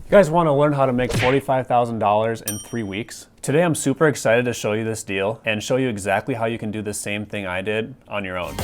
You guys want to learn how to make $45,000 in 3 weeks? Today I'm super excited to show you this deal and show you exactly how you can do the same thing I did on your own.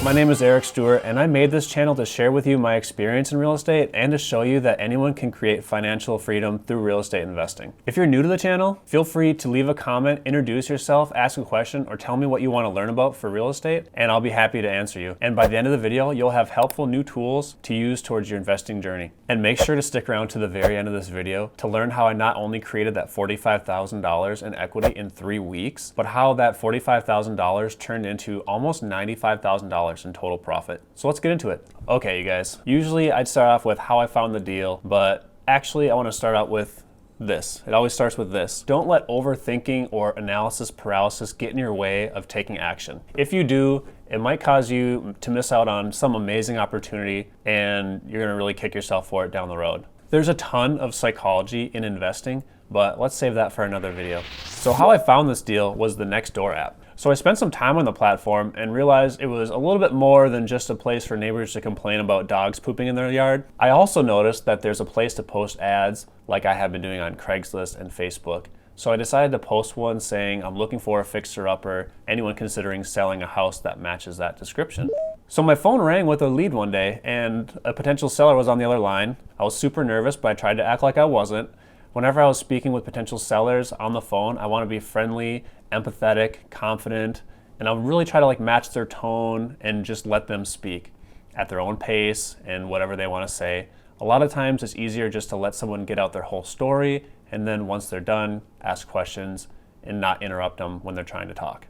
My name is Eric Stewart, and I made this channel to share with you my experience in real estate and to show you that anyone can create financial freedom through real estate investing. If you're new to the channel, feel free to leave a comment, introduce yourself, ask a question, or tell me what you want to learn about for real estate, and I'll be happy to answer you. And by the end of the video, you'll have helpful new tools to use towards your investing journey. And make sure to stick around to the very end of this video to learn how I not only created that $45,000 in equity in 3 weeks, but how that $45,000 turned into almost $95,000 in total profit. So let's get into it. Okay, you guys, usually I'd start off with how I found the deal, but actually I want to start out with this. It always starts with this. Don't let overthinking or analysis paralysis get in your way of taking action. If you do, it might cause you to miss out on some amazing opportunity and you're gonna really kick yourself for it down the road. There's a ton of psychology in investing, but let's save that for another video. So how I found this deal was the Nextdoor app. So I spent some time on the platform and realized it was a little bit more than just a place for neighbors to complain about dogs pooping in their yard. I also noticed that there's a place to post ads like I have been doing on Craigslist and Facebook. So I decided to post one saying I'm looking for a fixer-upper, anyone considering selling a house that matches that description. So my phone rang with a lead one day and a potential seller was on the other line. I was super nervous, but I tried to act like I wasn't. Whenever I was speaking with potential sellers on the phone, I want to be friendly, empathetic, confident, and I'll really try to match their tone and just let them speak at their own pace and whatever they want to say. A lot of times it's easier just to let someone get out their whole story, and then once they're done, ask questions and not interrupt them when they're trying to talk.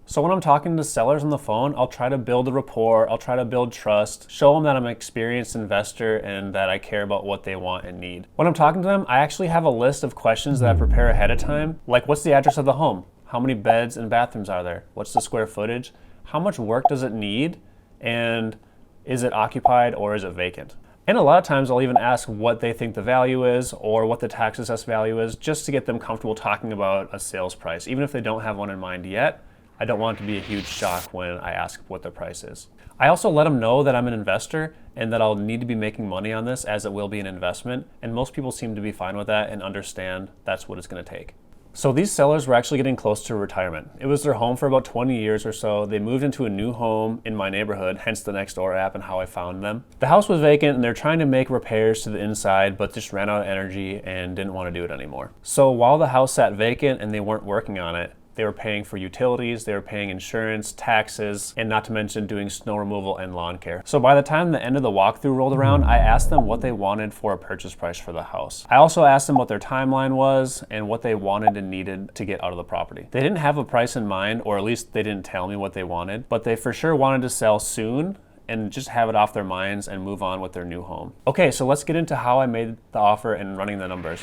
So when I'm talking to sellers on the phone, I'll try to build a rapport, I'll try to build trust, show them that I'm an experienced investor and that I care about what they want and need. When I'm talking to them, I actually have a list of questions that I prepare ahead of time, like what's the address of the home? How many beds and bathrooms are there? What's the square footage? How much work does it need? And is it occupied or is it vacant? And a lot of times I'll even ask what they think the value is or what the tax assessed value is, just to get them comfortable talking about a sales price. Even if they don't have one in mind yet, I don't want it to be a huge shock when I ask what the price is. I also let them know that I'm an investor and that I'll need to be making money on this as it will be an investment. And most people seem to be fine with that and understand that's what it's going to take. So these sellers were actually getting close to retirement. It was their home for about 20 years or so. They moved into a new home in my neighborhood, hence the Nextdoor app and how I found them. The house was vacant and they're trying to make repairs to the inside, but just ran out of energy and didn't want to do it anymore. So while the house sat vacant and they weren't working on it, they were paying for utilities, they were paying insurance, taxes, and not to mention doing snow removal and lawn care. So by the time the end of the walkthrough rolled around, I asked them what they wanted for a purchase price for the house. I also asked them what their timeline was and what they wanted and needed to get out of the property. They didn't have a price in mind, or at least they didn't tell me what they wanted, but they for sure wanted to sell soon and just have it off their minds and move on with their new home. Okay, so let's get into how I made the offer and running the numbers.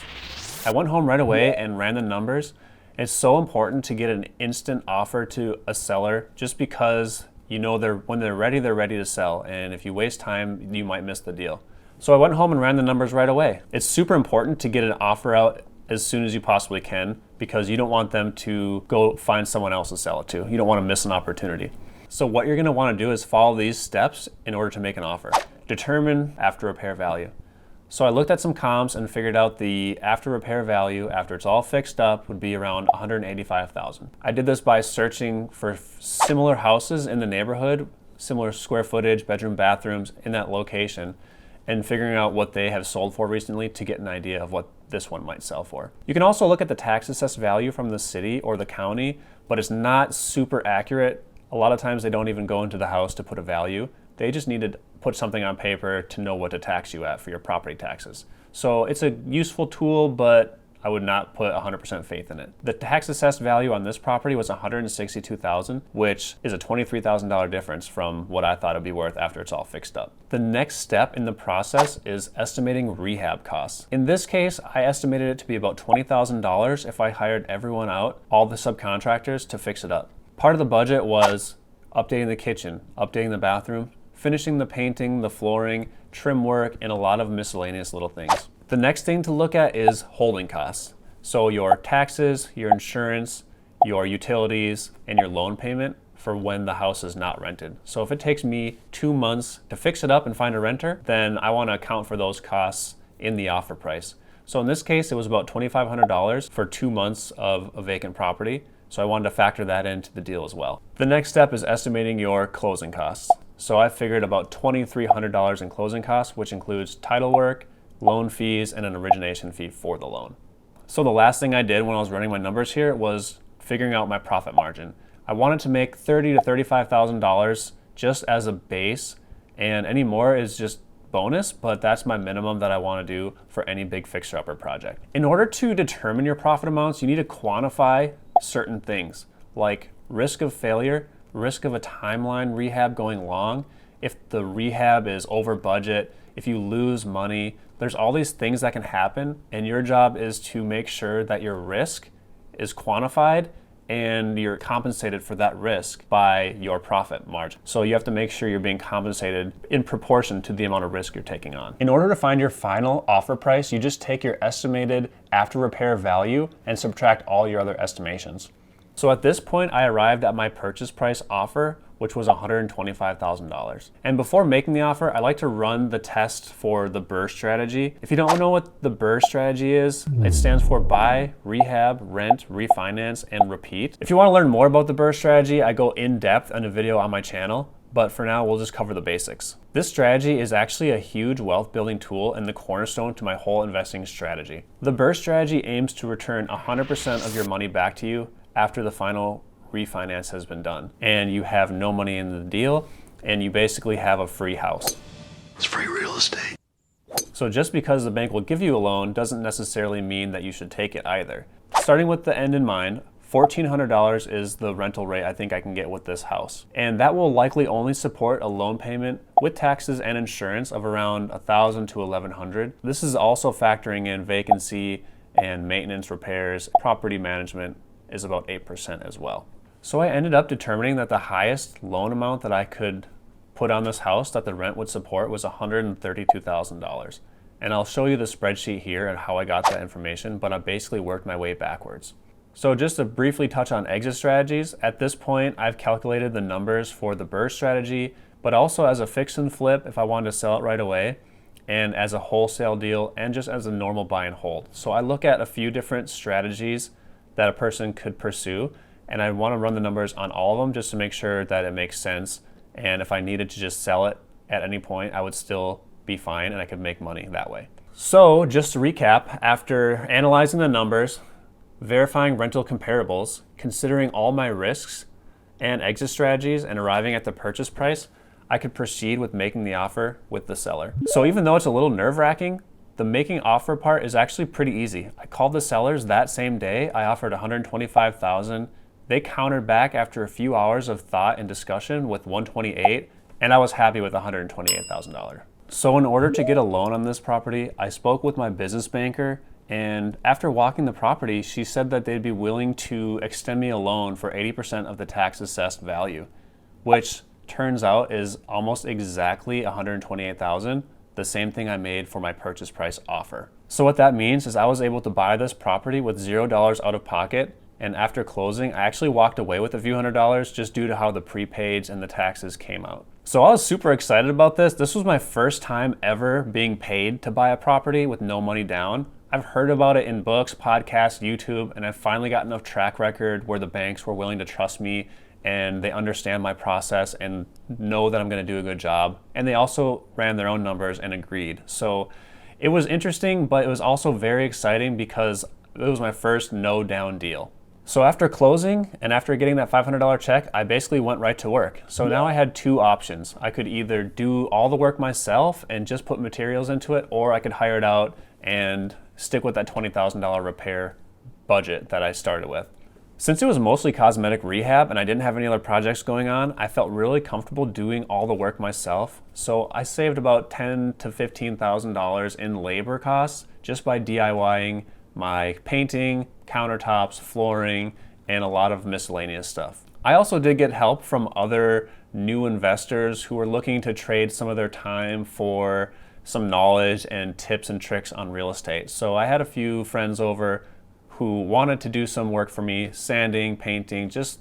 I went home right away and ran the numbers. It's so important to get an instant offer to a seller just because you know when they're ready to sell. And if you waste time, you might miss the deal. So I went home and ran the numbers right away. It's super important to get an offer out as soon as you possibly can because you don't want them to go find someone else to sell it to. You don't want to miss an opportunity. So what you're going to want to do is follow these steps in order to make an offer. Determine after repair value. So I looked at some comps and figured out the after repair value after it's all fixed up would be around $185,000. I did this by searching for similar houses in the neighborhood, similar square footage, bedroom, bathrooms in that location, and figuring out what they have sold for recently to get an idea of what this one might sell for. You can also look at the tax assessed value from the city or the county, but it's not super accurate. A lot of times they don't even go into the house to put a value. They just need to put something on paper to know what to tax you at for your property taxes. So it's a useful tool, but I would not put 100% faith in it. The tax assessed value on this property was $162,000, which is a $23,000 difference from what I thought it'd be worth after it's all fixed up. The next step in the process is estimating rehab costs. In this case, I estimated it to be about $20,000 if I hired everyone out, all the subcontractors, to fix it up. Part of the budget was updating the kitchen, updating the bathroom, finishing the painting, the flooring, trim work, and a lot of miscellaneous little things. The next thing to look at is holding costs. So your taxes, your insurance, your utilities, and your loan payment for when the house is not rented. So if it takes me 2 months to fix it up and find a renter, then I want to account for those costs in the offer price. So in this case, it was about $2,500 for 2 months of a vacant property. So I wanted to factor that into the deal as well. The next step is estimating your closing costs. So I figured about $2,300 in closing costs, which includes title work, loan fees, and an origination fee for the loan. So the last thing I did when I was running my numbers here was figuring out my profit margin. I wanted to make $30,000 to $35,000 just as a base, and any more is just bonus, but that's my minimum that I want to do for any big fixer-upper project. In order to determine your profit amounts, you need to quantify certain things like risk of failure, risk of a timeline rehab going long, if the rehab is over budget, if you lose money. There's all these things that can happen, and your job is to make sure that your risk is quantified and you're compensated for that risk by your profit margin. So you have to make sure you're being compensated in proportion to the amount of risk you're taking on. In order to find your final offer price, you just take your estimated after repair value and subtract all your other estimations. So at this point, I arrived at my purchase price offer, which was $125,000. And before making the offer, I like to run the test for the BRRRR strategy. If you don't know what the BRRRR strategy is, it stands for buy, rehab, rent, refinance, and repeat. If you want to learn more about the BRRRR strategy, I go in depth in a video on my channel, but for now, we'll just cover the basics. This strategy is actually a huge wealth building tool and the cornerstone to my whole investing strategy. The BRRRR strategy aims to return 100% of your money back to you after the final refinance has been done and you have no money in the deal and you basically have a free house. It's free real estate. So just because the bank will give you a loan doesn't necessarily mean that you should take it either. Starting with the end in mind, $1,400 is the rental rate I think I can get with this house. And that will likely only support a loan payment with taxes and insurance of around $1,000 to $1,100. This is also factoring in vacancy and maintenance repairs. Property management is about 8% as well. So I ended up determining that the highest loan amount that I could put on this house that the rent would support was $132,000. And I'll show you the spreadsheet here and how I got that information, but I basically worked my way backwards. So just to briefly touch on exit strategies, at this point I've calculated the numbers for the BRRRR strategy, but also as a fix and flip if I wanted to sell it right away, and as a wholesale deal, and just as a normal buy and hold. So I look at a few different strategies that a person could pursue, and I want to run the numbers on all of them just to make sure that it makes sense, and if I needed to just sell it at any point, I would still be fine and I could make money that way. So just to recap, after analyzing the numbers, verifying rental comparables, considering all my risks and exit strategies, and arriving at the purchase price, I could proceed with making the offer with the seller. So even though it's a little nerve-wracking, the making offer part is actually pretty easy. I called the sellers that same day. I offered $125,000. They countered back after a few hours of thought and discussion with $128,000, and I was happy with $128,000. So in order to get a loan on this property, I spoke with my business banker, and after walking the property, she said that they'd be willing to extend me a loan for 80% of the tax assessed value, which turns out is almost exactly $128,000. The same thing I made for my purchase price offer. So what that means is I was able to buy this property with $0 out of pocket, and after closing, I actually walked away with a few $100s just due to how the prepaids and the taxes came out. So I was super excited about this. This was my first time ever being paid to buy a property with no money down. I've heard about it in books, podcasts, YouTube, and I've finally got enough track record where the banks were willing to trust me and they understand my process and know that I'm gonna do a good job. And they also ran their own numbers and agreed. So it was interesting, but it was also very exciting because it was my first no down deal. So after closing and after getting that $500 check, I basically went right to work. So now I had two options. I could either do all the work myself and just put materials into it, or I could hire it out and stick with that $20,000 repair budget that I started with. Since it was mostly cosmetic rehab and I didn't have any other projects going on, I felt really comfortable doing all the work myself. So I saved about $10,000 to $15,000 in labor costs just by DIYing my painting, countertops, flooring, and a lot of miscellaneous stuff. I also did get help from other new investors who were looking to trade some of their time for some knowledge and tips and tricks on real estate. So I had a few friends over who wanted to do some work for me, sanding, painting, just,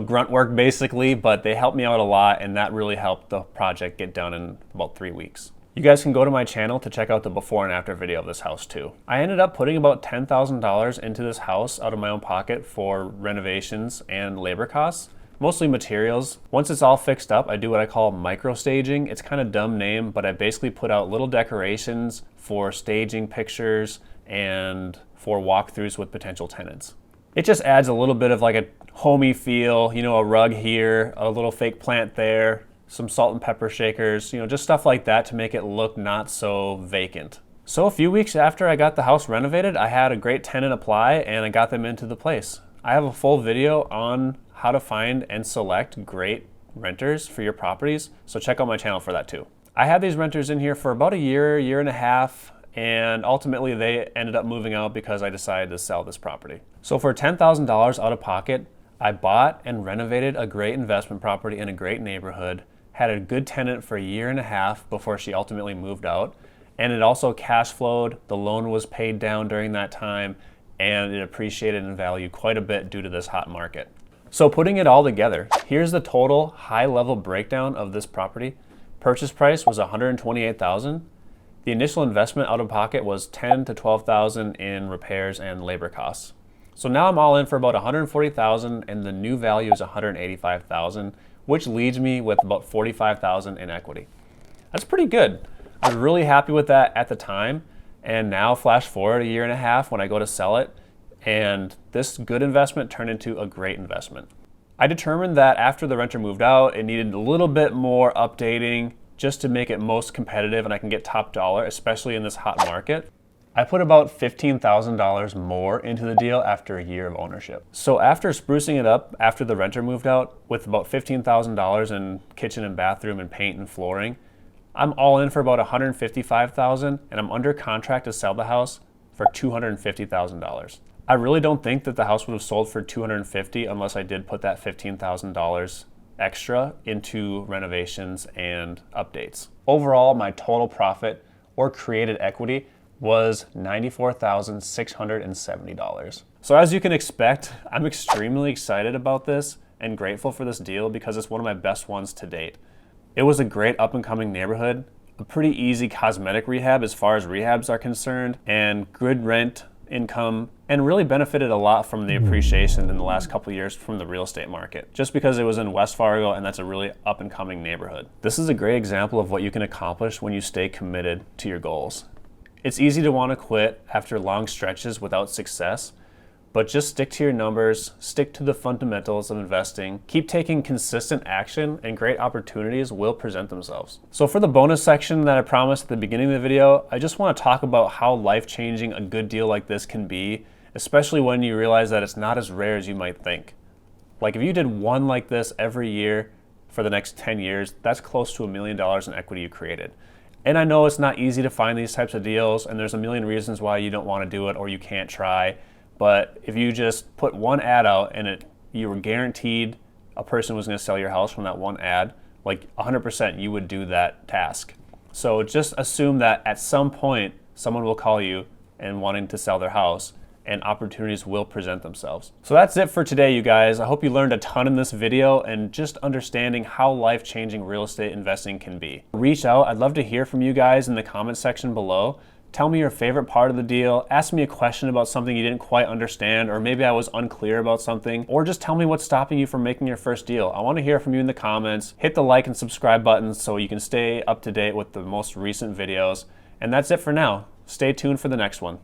grunt work basically, but they helped me out a lot, and that really helped the project get done in about 3 weeks. You guys can go to my channel to check out the before and after video of this house too. I ended up putting about $10,000 into this house out of my own pocket for renovations and labor costs, mostly materials. Once it's all fixed up, I do what I call micro staging. It's kind of a dumb name, but I basically put out little decorations for staging pictures and for walkthroughs with potential tenants. It just adds a little bit of like a homey feel, you know, a rug here, a little fake plant there, some salt and pepper shakers, you know, just stuff like that to make it look not so vacant. So a few weeks after I got the house renovated, I had a great tenant apply and I got them into the place. I have a full video on how to find and select great renters for your properties, so check out my channel for that too. I had these renters in here for about a year and a half, and ultimately they ended up moving out because I decided to sell this property. So for $10,000 out of pocket, I bought and renovated a great investment property in a great neighborhood, had a good tenant for a year and a half before she ultimately moved out, and it also cash flowed. The loan was paid down during that time, and it appreciated in value quite a bit due to this hot market. So putting it all together, here's the total high-level breakdown of this property. Purchase price was $128,000. The initial investment out of pocket was $10,000 to $12,000 in repairs and labor costs. So now I'm all in for about $140,000, and the new value is $185,000, which leaves me with about $45,000 in equity. That's pretty good. I was really happy with that at the time, and now flash forward a year and a half when I go to sell it, and this good investment turned into a great investment. I determined that after the renter moved out, it needed a little bit more updating just to make it most competitive and I can get top dollar, especially in this hot market. I put about $15,000 more into the deal after a year of ownership. So after sprucing it up after the renter moved out with about $15,000 in kitchen and bathroom and paint and flooring, I'm all in for about $155,000, and I'm under contract to sell the house for $250,000. I really don't think that the house would have sold for $250,000 unless I did put that $15,000 extra into renovations and updates. Overall, my total profit or created equity was $94,670. So as you can expect, I'm extremely excited about this and grateful for this deal because it's one of my best ones to date. It was a great up and coming neighborhood, a pretty easy cosmetic rehab as far as rehabs are concerned, and good rent income, and really benefited a lot from the appreciation in the last couple of years from the real estate market, just because it was in West Fargo and that's a really up and coming neighborhood. This is a great example of what you can accomplish when you stay committed to your goals. It's easy to want to quit after long stretches without success, but just stick to your numbers, stick to the fundamentals of investing, keep taking consistent action, and great opportunities will present themselves. So for the bonus section that I promised at the beginning of the video, I just want to talk about how life-changing a good deal like this can be, especially when you realize that it's not as rare as you might think. Like if you did one like this every year for the next 10 years, that's close to $1 million in equity you created. And I know it's not easy to find these types of deals, and there's a million reasons why you don't want to do it or you can't try. But if you just put one ad out and you were guaranteed a person was going to sell your house from that one ad, like 100% you would do that task. So just assume that at some point someone will call you and wanting to sell their house, and opportunities will present themselves. So that's it for today, you guys. I hope you learned a ton in this video and just understanding how life-changing real estate investing can be. Reach out. I'd love to hear from you guys in the comment section below. Tell me your favorite part of the deal. Ask me a question about something you didn't quite understand, or maybe I was unclear about something, or just tell me what's stopping you from making your first deal. I want to hear from you in the comments. Hit the like and subscribe buttons so you can stay up to date with the most recent videos. And that's it for now. Stay tuned for the next one.